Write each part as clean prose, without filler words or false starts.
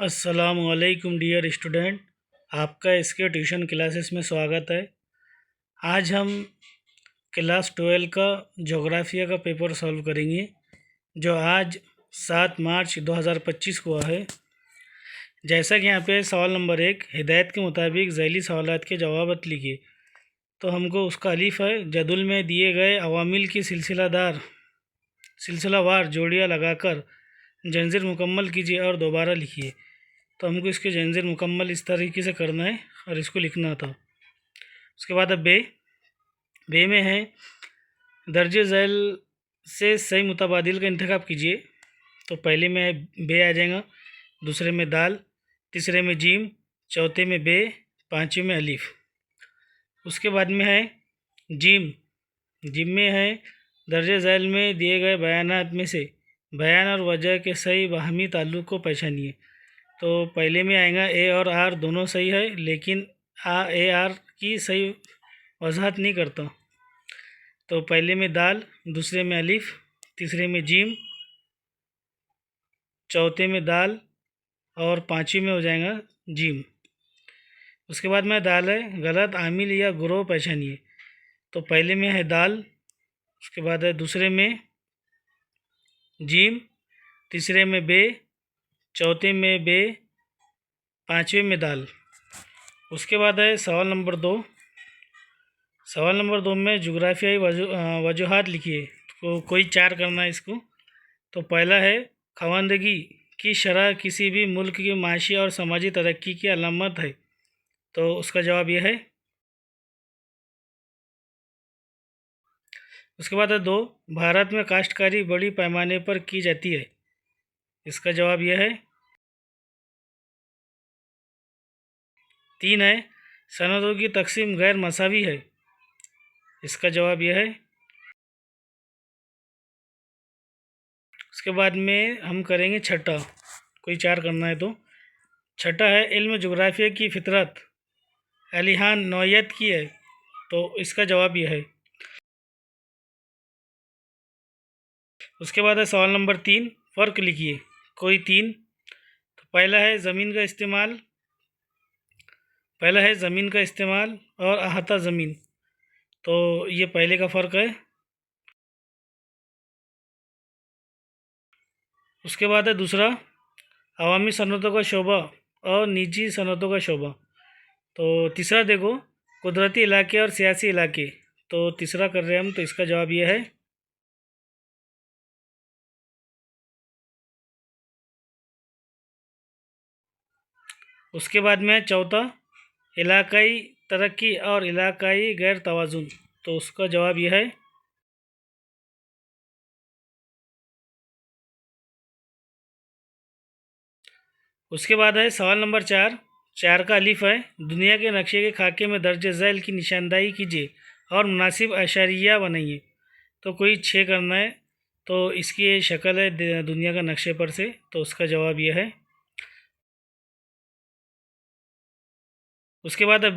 अस्सलामुअलैकुम dear student, आपका इसके ट्यूशन क्लासेस में स्वागत है। आज हम क्लास 12 का जोग्राफिया का पेपर सॉल्व करेंगे जो आज 7 मार्च 2025 को हुआ है। जैसा कि यहाँ पे सवाल नंबर 1, हिदायत के मुताबिक झैली सवालात के जवाब लिखिए। तो हमको उसका अलीफ है, जदुल में दिए गए अवामिल की सिलसिलावार जोड़ियाँ लगाकर जंजीर मुकम्मल कीजिए और दोबारा लिखिए। तो हमको इसके जंजीर मुकम्मल इस तरीके से करना है और इसको लिखना था। उसके बाद अब बे में है, दर्जे झैल से सही मुतबादिल का इंतखाब कीजिए। तो पहले में है बे आ जाएगा, दूसरे में दाल, तीसरे में जीम, चौथे में बे, पाँचवें में अलीफ। उसके बाद में है जिम में है, दर्जे झैल में दिए गए बयानात में से बयान और वजह के सही बाहमी ताल्लुक़ को पहचानिए। तो पहले में आएगा ए और आर दोनों सही है, लेकिन ए आर की सही वजाहत नहीं करता। तो पहले में दाल, दूसरे में अलीफ, तीसरे में जीम, चौथे में दाल और पाँचवीं में हो जाएगा जीम। उसके बाद में दाल है, गलत आमिल या गुरोह पहचानिए। तो पहले में है दाल, उसके बाद है दूसरे में जीम, तीसरे में बे, चौथे में बे, पाँचवें में दाल। उसके बाद है सवाल नंबर 2। सवाल नंबर 2 में जुग्राफियाई वजूहात लिखिए। तो कोई 4 करना है इसको। तो पहला है, खवानदगी की शरह किसी भी मुल्क की माशी और समाजी तरक्की की अलामत है। तो उसका जवाब यह है। उसके बाद है 2, भारत में काश्तकारी बड़ी पैमाने पर की जाती है। इसका जवाब यह है। 3 है, सनदों की तकसीम गैर मसावी है। इसका जवाब यह है। उसके बाद में हम करेंगे छठा, कोई 4 करना है। तो छठा है, इल्म जुग्राफिया की फितरत अलिहान नौयत की है। तो इसका जवाब यह है। उसके बाद है सवाल नंबर 3, फ़र्क लिखिए, कोई 3। तो पहला है ज़मीन का इस्तेमाल और अहाता ज़मीन। तो ये पहले का फ़र्क है। उसके बाद है दूसरा, अवामी सनतों का शोबा और निजी सनतों का शोबा। तो तीसरा देखो, कुदरती इलाके और सियासी इलाके। तो तीसरा कर रहे हैं हम, तो इसका जवाब यह है। उसके बाद में चौथा, इलाकाई तरक्की और इलाकाई गैर तवाज़ुन। तो उसका जवाब यह है। उसके बाद है सवाल नंबर 4 का अलीफ है, दुनिया के नक्शे के खाके में दर्ज झैल की निशानदाही कीजिए और मुनासिब अशारिया बनाइए। तो कोई 6 करना है। तो इसकी ये शक्ल है दुनिया का नक्शे पर से। तो उसका जवाब यह है। उसके बाद अब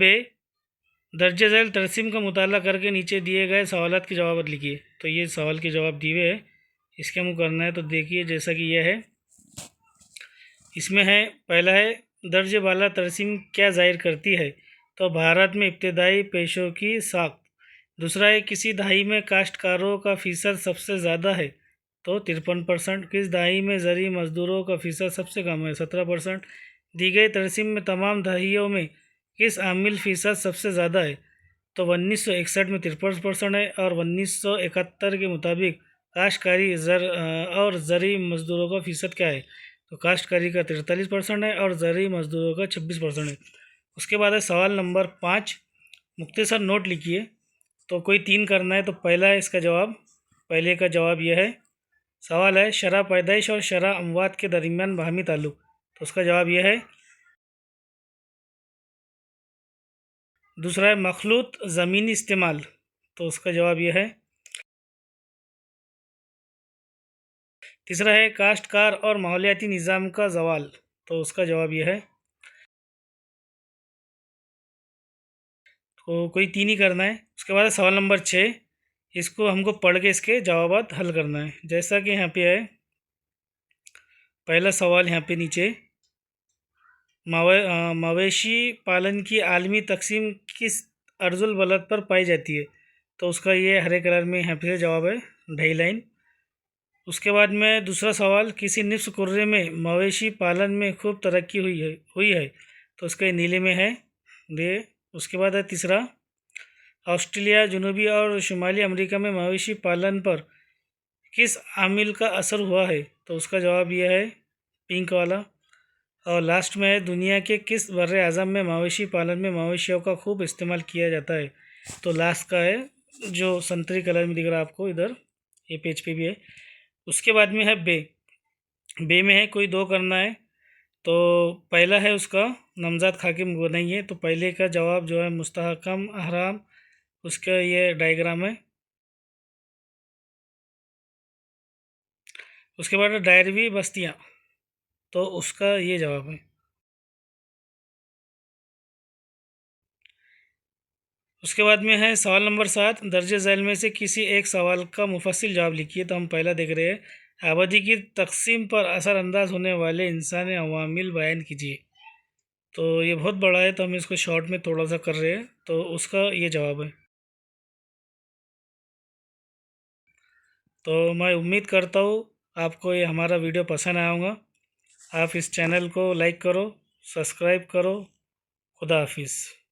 दर्ज झैल तरसीम का मुताला करके नीचे दिए गए सवालात के जवाब लिखिए। तो ये सवाल के जवाब दिए हुए हैं, इसके हमको करना है। तो देखिए, जैसा कि यह है, इसमें है पहला है, दर्ज बाला तरसीम क्या ज़ाहिर करती है। तो भारत में इब्तदाई पेशों की साख। दूसरा है, किसी दहाई में काश्तकारों का फ़ीसद सबसे ज़्यादा है। तो 53%। किस दहाई में ज़री मज़दूरों का फ़ीसद सबसे कम है। 17%। दी गई तरसीम में तमाम दहाइयों में किस आमिल फ़ीसद सबसे ज़्यादा है। तो 1961 में 53% है और 1971 के मुताबिक काश्तकारी और ज़री मज़दूरों का फ़ीसद क्या है। तो काश्तकारी का 43% है और ज़री मज़दूरों का 26% है। उसके बाद है सवाल नंबर 5, मुख्तसर नोट लिखिए। तो कोई 3 करना है। तो पहला है इसका जवाब, पहले का जवाब यह है। सवाल है, शरह पैदाइश और शरह अमवात के दरमियान बाहमी ताल्लुक़। तो उसका जवाब यह है। दूसरा है, मखलूत ज़मीनी इस्तेमाल। तो उसका जवाब यह है। तीसरा है, काश्तकार और माहौलियाती निज़ाम का ज़वाल। तो उसका जवाब यह है। तो कोई 3 ही करना है। उसके बाद सवाल नंबर 6, इसको हमको पढ़ के इसके जवाब हल करना है। जैसा कि यहाँ पे है, पहला सवाल यहाँ पे नीचे, मवेशी पालन की आलमी तकसीम किस अर्जुल बलद पर पाई जाती है? तो उसका ये हरे कलर में यहाँ पे जवाब है, 2.5 लाइन। उसके बाद में दूसरा सवाल, किसी निफ्स कुर्रे में मवेशी पालन में खूब तरक्की हुई है, तो उसका ये नीले में है, ये। उसके बाद है तीसरा, ऑस्ट्रेलिया, जनूबी और शुमाली अमेरिका में मवेशी पालन पर किस आमिल का असर हुआ है? तो उसका जवाब यह है, पिंक वाला। और लास्ट में है, दुनिया के किस बर्र आज़म में मवेशी पालन में मवेशियों का खूब इस्तेमाल किया जाता है? तो लास्ट का है, जो संतरी कलर में दिख रहा है आपको इधर, ये पेज पे भी है। उसके बाद में है बे। बे में है कोई दो करना है, तो पहला है उसका, नमज़ाद खाकिम बनाइए। तो पहले का जवाब जो है मुस्तहकम अहराम, उसका ये डायग्राम है। उसके बाद डायरवी बस्तियाँ, तो उसका ये जवाब है। उसके बाद में है सवाल नंबर 7, दर्ज झैल में से किसी एक सवाल का मुफस्सिल जवाब लिखिए। तो हम पहला देख रहे हैं, आबादी की तकसीम पर असरअंदाज होने वाले इंसानी अवामिल बयान कीजिए। तो ये बहुत बड़ा है, तो हम इसको शॉर्ट में थोड़ा सा कर रहे हैं, तो उसका ये जवाब है। तो मैं उम्मीद करता हूँ आपको ये हमारा वीडियो पसंद आया होगा। आप इस चैनल को लाइक करो, सब्सक्राइब करो। खुदा हाफिज़।